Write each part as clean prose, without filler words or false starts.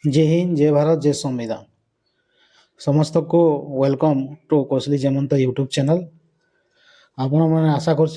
जय हिंद, जय भारत, जय संविधान। समस्त को welcome to Kaushali Jemant YouTube channel. आपण मैंने आशा कर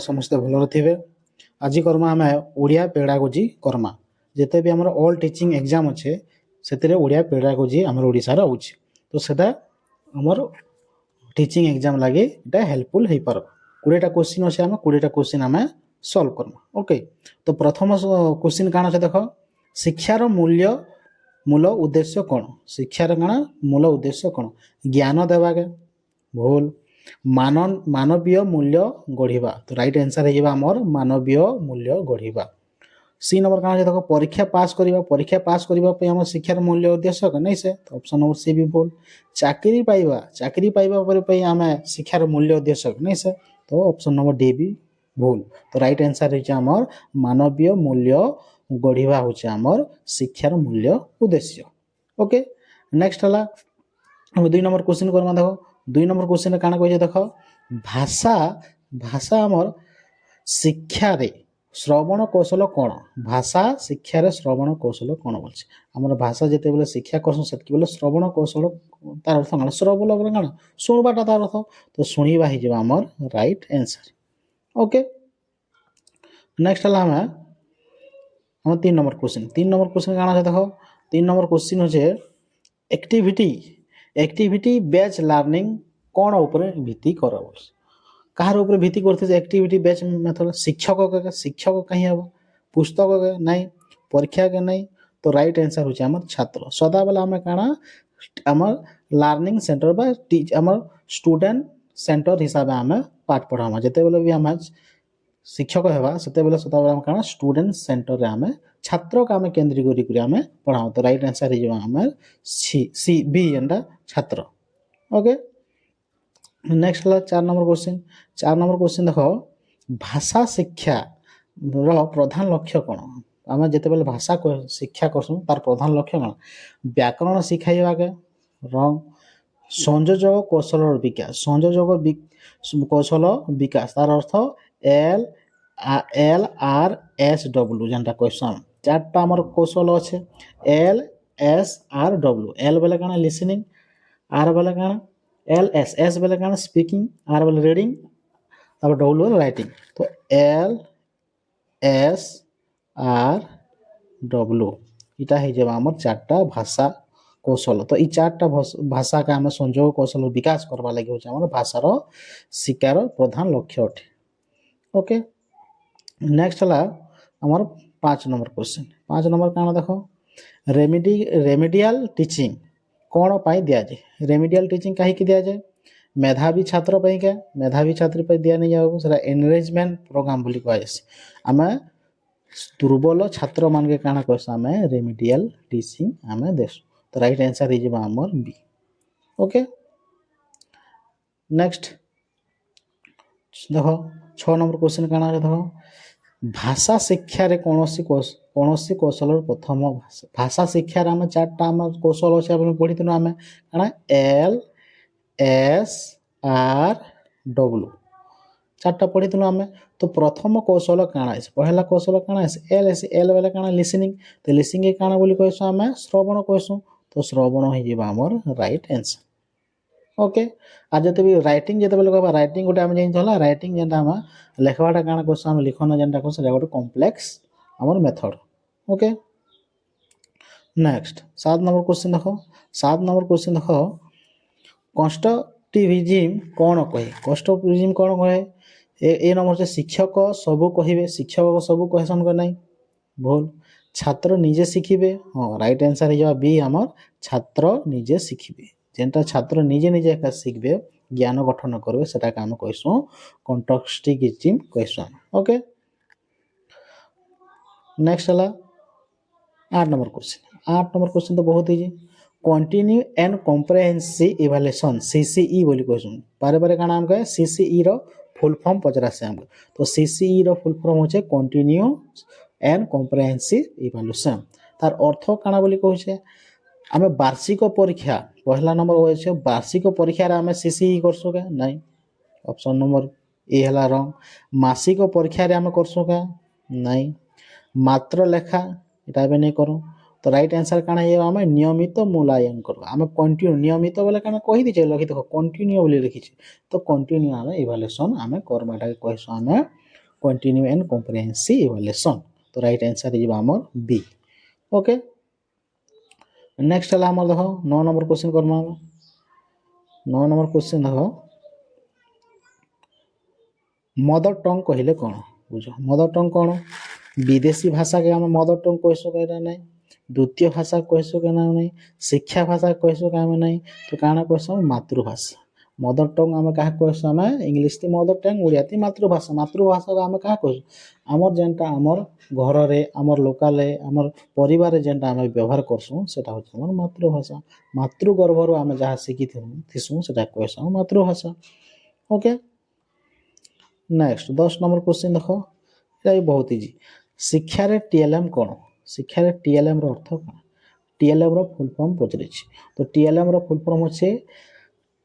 समस्ते भल थे। आज करमा आम ओडिया पेडागोजी करमा जिते भी आम ऑल टीचिंग एग्जाम अच्छे से ओडिया पेडागोजी आम ओडार आउे तो सेटा आमर टीचिंग एग्जाम लगे ये हेल्पफुल हो पार। 20टा क्वेश्चन अच्छे आम 20टा क्वेश्चन आम सॉल्व करमा। ओके, तो प्रथम क्वेश्चन काण अच्छे देख, शिक्षार मूल्य मूल उद्देश्य कौन? शिक्षार काण मूल उद्देश्य कौन? ज्ञान देवाके भूल, मानवीय मूल्य गढ़ा। तो राइट आंसर है आमर मानवीय मूल्य गढ़ा। सी नंबर काण देख, परीक्षा पास करवा। परीक्षा पास करने आम शिक्षार मूल्य उद्देश्य नहीं से, तो ऑप्शन नंबर सी भी भूल। चाकरी पाइबा आम शिक्षार मूल्य उद्देश्य नहीं से, तो ऑप्शन नंबर डी भी भूल। तो राइट आंसर है आमर मानवीय मूल्य गढ़ा हूँ आमर शिक्षार मूल्य उद्देश्य। ओके, नेक्स्ट है 2 नंबर क्वेश्चन करमा। देख 2 नंबर क्वेश्चन काण कहे देख, भाषा भाषा आमर शिक्षा रे श्रवण कौशल कौन? भाषा शिक्षा रे श्रवण कौशल कौन बोल? आमर भाषा जिते बेले शिक्षा करसुँ से बेले श्रवण कौशल तार अर्थ कौन? श्रवण कौन? शुणवाटा तार अर्थ। तो शुणवा हो आमर राइट आंसर। ओके, नेक्स्ट है हम 3 नंबर क्वेश्चन। 3 नंबर क्वेश्चन काण है देख, 3 नंबर क्वेश्चन होचे एक्टिविटी बेस्ड लर्निंग कौन ऊपर भित्ति कर? कहार ऊपर भित्ति करते एक्टिविटी बेस्ड मेथड? शिक्षक कहीं हम, पुस्तक के नहीं, परीक्षा के नहीं। तो राइट आंसर होचे आमर छात्र। सदा बेला आम काण आमर लर्निंग सेंटर बा आमर स्टूडेंट सेंटर हिसाब आम पाठ पढ़ामा। जिते बेले भी आम शिक्षक हेबा सेते बेले सदा बेला काण स्टूडेंट सेंटर रे आम छात्र को आम केंद्रीय करी आम पढ़ाओ। तो राइट आंसर है आम सी बी एंडा छात्र। ओके, नेक्स्ट है 4 नंबर क्वेश्चन। 4 नंबर क्वेश्चन देख, भाषा शिक्षा प्रधान लक्ष्य कौन? आम जिते बेले भाषा शिक्षा करसुँ तार प्रधान लक्ष्य कौन? व्याकरण शिखाइबा के रंग, संयोजक कौशल विकास। संयोजक कौशल विकास तार अर्थ LRSW जेनटा क्वेश्चन। 4टा आमर कौशल अच्छे LSRW। एल बेले काण लिसनिंग, आर बेले काण LS, एस बेले काण स्पीकिंग, आर बेले रीडिंग, तब डब्ल्यू बेले राइटिंग। तो LSRW इटा हो आमर 4टा भाषा कौशल। तो ये 4टा भाषा का आम संयोग कौशल विकास करवा लगे हूँ भाषार शिक्षार प्रधान लक्ष्य अटे। ओके, नेक्स्ट है आमर 5 नंबर क्वेश्चन। 5 नंबर काण देख, रेमिडियल टीचिंग कौन पाई दिया जाए? रेमिडियल टीचिंग कहीं दिया जाए? मेधावी छात्र पाई क्या? मेधावी छात्र पर दिया नहीं जाए, से एनरेजमेंट प्रोग्राम बोली कहुए। आम दुर्बल छात्र मान के काण कहूँ आम रेमिडियल टीचिंग आम देसु। तो राइट आंसर हो आमर बी। ओके, नेक्स्ट देख 6 नंबर क्वेश्चन काण है देख, भाषा शिक्षा रे कौनसी कौशल प्रथम भाषा शिक्षा आम 4टा आम कौशल अच्छे पढ़ी आम काण LSRW 4टा पढ़ी आम। तो प्रथम कौशल काण है? पहला कौशल काण है एल बेले काण लिसनिंग। तो लिसनिंग काण बोली कहूँ आम श्रवण कहूँ। तो श्रवण हो आमर राइट आंसर। ओके, आज जो भी राइटिंग जिते बेले कह राइटिंग गोटे आम जाना राइटिंग जेनटा आम लेखवाटा काण कहूँ आम लिखन जेनटा कहूँ गोटे कम्प्लेक्स आमर method. Okay, next 7 number question देख। 7 नंबर क्वेश्चन देख, कन्स्ट्रक्टिविज्म कौन कहे? कन्स्ट्रक्टिविज्म कौन कहे? ए नंबर से शिक्षक सबू कहे, शिक्षक सबू कहसन के नहीं, भूल। छात्र निजे शिखिबे, हाँ राइट आंसर है बी आमर छात्र निजे शिखिबे। जेनटा छात्र निजे निजे एका शिखबे ज्ञान गठन करबे सेटा आम कहूँ कन्स्ट्रक्टिविज्म कहूँ। ओके, नेक्स्ट है 8 नंबर क्वेश्चन। 8 नंबर क्वेश्चन तो बहुत easy. Continue and comprehensive evaluation CCE बोली कहूँ। बारे बारे काण आम कहे CCE रो फुल फॉर्म पचरा से आम। तो CCE रो फुल फॉर्म होचे कंटिन्यू एंड कम्प्रेहेंसिव इवैल्यूएशन। तार अर्थ काण बोली कहूँ आम वार्षिक परीक्षा पहला नंबर हो वार्षिक परीक्षा आम CCE करसुँ क्या? नहीं, ऑप्शन नंबर ए है रंग। मासिक परीक्षा आम करसुँ क्या? नहीं। मात्र लेखा इटा भी नहीं करूँ। तो राइट आंसर काना ये आमे नियमित मूल्यांकन करबा आमे कंटिन्यू नियमित बोले काना कहि दिछे लखि देखो कंटिन्यू बोली लिखिछे तो कंटिन्यू आमे इवैल्यूएशन आमे करबाटा कहसो आमे कंटिन्यू एंड कॉम्प्रिहेंसिव इवैल्यूएशन तो राइट आंसर इज हमर बी ओके नेक्स्ट हला हमर देखो 9 number question Karma 9 number question देखो मदर टंग कहले कोन बुझो मदर टंग कोन विदेशी भाषा के हम मदर टंग कहसो कहना नहीं द्वितीय भाषा कहसो कहना नहीं शिक्षा भाषा कहसो कहना नहीं तो काना कहसो मातृभाषा मदर टंग हम कहा कहसो हम इंग्लिश ती मदर टंग ओडिया ती मातृभाषा मातृभाषा हम कहा कहसो हमर जेंटा हमर घर रे हमर लोकल रे हमर परिवार रे जेंटा हम व्यवहार करसु सेटा होछ हमर मातृभाषा मातृ गर्भरु हम जहा सिखि थिसु सेटा कहसो मातृभाषा ओके नेक्स्ट 10 नंबर क्वेश्चन देखो ये बहुत इजी शिक्षा रे टीएलएम कोन शिक्षा रे टीएलएम रो अर्थ कोन टीएलएम रो फुल फॉर्म पचरे छी तो टीएलएम रो फुल फॉर्म होचे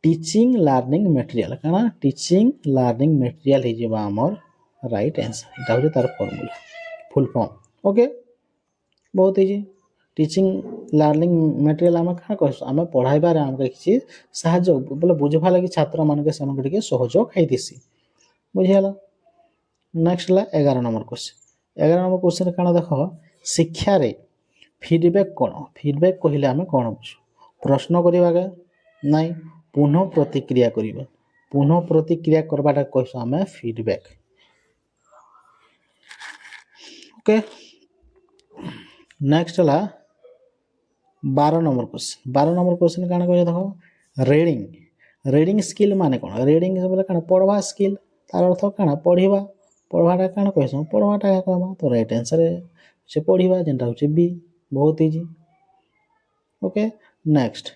टीचिंग लर्निंग मटेरियल काना टीचिंग लर्निंग मटेरियल हे जेबा हमर राइट आंसर एटा होचे तार फार्मूला फुल फॉर्म ओके बहुत इजी टीचिंग लर्निंग मटेरियल हम का कहसु हम पढ़ाइबा रे हम किछि सहायता बोले बुझबा लागि छात्र मान के समान के सहयोग खाइ दिसी बुझियाला नेक्स्ट ला 11 नंबर क्वेश्चन 11 नंबर क्वेश्चन काना देखो शिक्षा रे फीडबैक कोन फीडबैक कहिले हम कोन बुझू प्रश्न करिबा के नहीं पुनः प्रतिक्रिया करिबा पुनः प्रतिक्रिया करबाटा कहसो हम फीडबैक ओके नेक्स्ट ला 12 नंबर क्वेश्चन काना कहे देखो रीडिंग स्किल माने कोन रीडिंग बोले काना पढ़वा स्किल तार अर्थ काना पढ़िबा पढ़वाटा काना कहसो पढ़वाटा कहमा तो राइट आंसर से पढ़िबा जेंटा होचे बी बहुत इजी ओके नेक्स्ट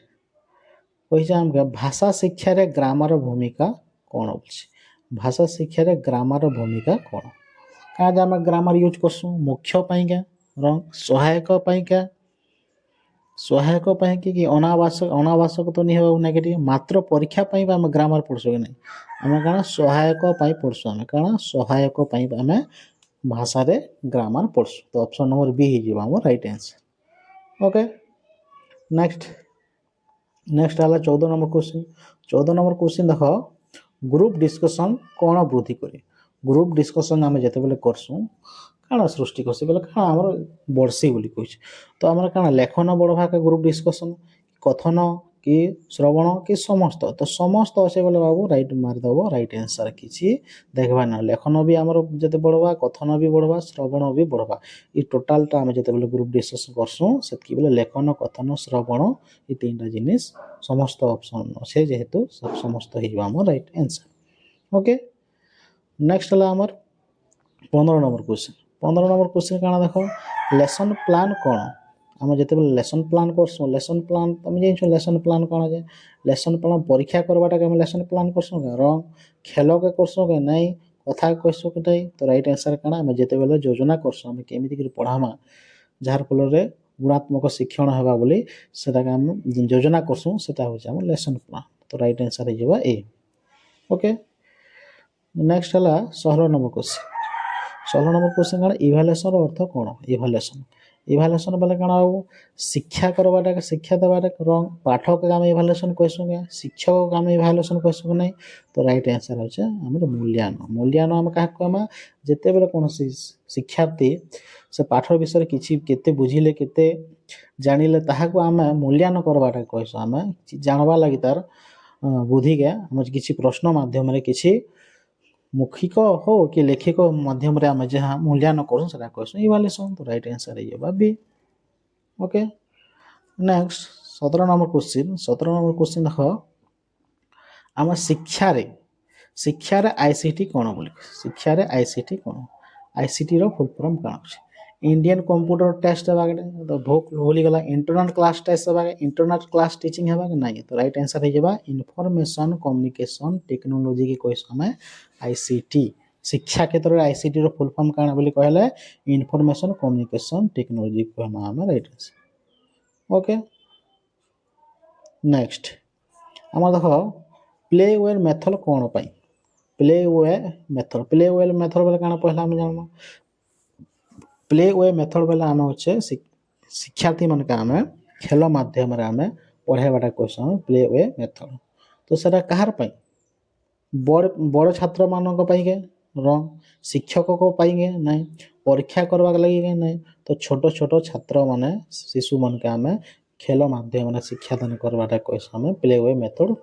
कहिसे हम भाषा शिक्षा रे ग्रामर भूमिका कोन होछि भाषा शिक्षा रे ग्रामर भूमिका कोन का जे हम ग्रामर यूज करसु मुख्य पाइका रंग सहायक पाई कि अनावश्यक तो नहीं हो नेगेटिव मात्र परीक्षा पाई हम ग्रामर पढ़सु नहीं हम काना सहायक पाई पढ़सु हम काना सहायक पाई हम भाषा रे ग्रामर पढ़सु तो ऑप्शन नंबर बी ही जीवा हमर राइट आंसर ओके नेक्स्ट आला 14 नंबर क्वेश्चन देखो ग्रुप डिस्कशन कोन वृद्धि करे ग्रुप डिस्कशन हम जते बेले करसु काना सृष्टि करसे बेले काना हमर बढसी बोली कहछ तो हमर काना लेखन बढवा के ग्रुप डिस्कशन कथन कि श्रवण कि समस्त तो समस्त असे बोले बाबू राइट मार दबो राइट आंसर किछि देखबा ना लेखन भी हमर जते बढवा कथन भी बढवा श्रवण भी बढवा ई टोटल टा हम जते बेले ग्रुप डिस्कशन करसु सेतकी बेले लेखन कथन श्रवण ई तीनटा जिनिस समस्त ऑप्शन असे जेहेतु सब समस्त हिबा हमर राइट आंसर ओके नेक्स्ट ला हमर 15 नंबर क्वेश्चन काना देखो लेसन प्लान कोन हम जते बेले लेसन प्लान करसु लेसन प्लान तुम जे लेसन प्लान कोन जे लेसन प्लान परीक्षा करबाटा के हम लेसन प्लान करसु रंग खेल के करसु के नहीं कथा कहसु के नहीं तो राइट आंसर काना हम जते बेले योजना करसु हम केमिति कि पढ़ामा जार फल रे गुणात्मक शिक्षण हेबा बोली सेटा के हम योजना करसु सेटा हो हम लेसन प्लान तो राइट आंसर जेबा ए ओके नेक्स्ट हला 16 नंबर क्वेश्चन काना इवैल्यूएशन रो अर्थ कोन इवैल्यूएशन बोले काना शिक्षा करबाटा के शिक्षा देबाटा रंग पाठक के हम इवैल्यूएशन कहसु शिक्षक के हम इवैल्यूएशन कहसु नहीं तो राइट आंसर होचे हमर मूल्यांकन हम का कहमा जते बेले कोन शिक्षार्थी से पाठ विषय किछि केते बुझिले केते जानिले ताहा को हम मूल्यांकन करबाटा कहसु हम जानबा लागि तार बुद्धि के हम किछि प्रश्न माध्यम रे किछि मुखिक हो कि लेखिक माध्यम रे हम जहा मूल्यांकन करू सेटा कहसु इवैल्यूएशन तो राइट आंसर है ये B okay next 17 number question देखो हम शिक्षा रे आईसीटी कोन बोली शिक्षा रे आईसीटी कोन आईसीटी रो फुल फॉर्म काना छै इंडियन कंप्यूटर टेस्ट हेबा के तो भूली गला इंटरनेट क्लास टेस्ट हेबा के इंटरनेट क्लास टीचिंग हेबा के नहीं तो राइट आंसर है जेबा इंफॉर्मेशन कम्युनिकेशन टेक्नोलॉजी के कोइस हमें आईसीटी शिक्षा क्षेत्र रे आईसीटी रो फुल फॉर्म काना बोली कहले इंफॉर्मेशन कम्युनिकेशन टेक्नोलॉजी को हम राइट आंसर ओके नेक्स्ट हम देखो प्ले वेल मेथड कोन पाई प्ले वेल मेथड बोले काना पहला हम जानबो प्ले वे मेथड बेला हम होचे शिक्षार्थी मन के आम खेल माध्यम आम पढ़ाइबाटा कहूँ प्ले वे मेथड। तो सेटा कहार पाई बड़ बड़ छात्र मानक पाइके रंग शिक्षक को पाइके नहीं परीक्षा करवा लगे के नहीं। तो छोट छोट छात्र माने शिशु मन के आम खेल माध्यम शिक्षादान करवाटा कहूँ आम प्ले वे मेथड।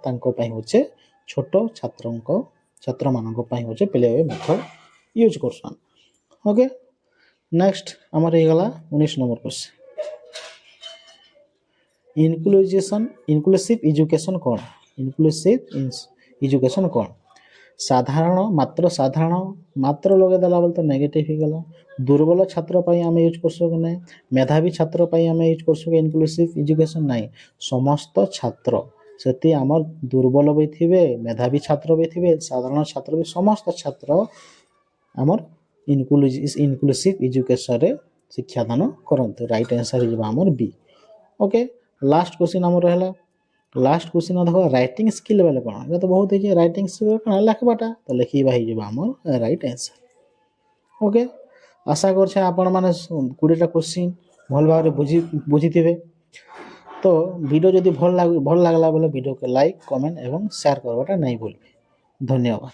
होचे छोट छात्र मानक होचे प्ले वे मेथड यूज करसन। ओके नेक्स्ट आमर गला 19 नंबर क्वेश्चन इनक्लूसिव एजुकेशन कौन। इनक्लूसिव एजुकेशन कौन साधारण मात्र लगे देला बोले तो नेगेटिव ही गला। दुर्बल छात्र पाई आम यूज करसु कि नहीं मेधावी छात्र पाई आम यूज करसु कि इनक्लूसिव एजुकेशन नहीं समस्त छात्र से आमर दुर्बल भी थे मेधावी छात्र भी थे साधारण छात्र भी समस्त छात्र आमर इनक्लूसिव एजुकेशन रे शिक्षादान करते। राइट आंसर हो आमर बी। ओके लास्ट क्वेश्चन आमर रहला लास्ट क्वेश्चन देखो राइटिंग स्किल बेले कौन ये तो बहुत है राइटिंग स्किल कौन लिखबाटा तो लिखा आमर राइट आंसर। ओके आशा कर आपण मैंने 20टा क्वेश्चन भल भाव बुझी थे। तो वीडियो जदि भल लगला बोले वीडियो को लाइक कमेंट एवं शेयर करवाटा नहीं भूल। धन्यवाद।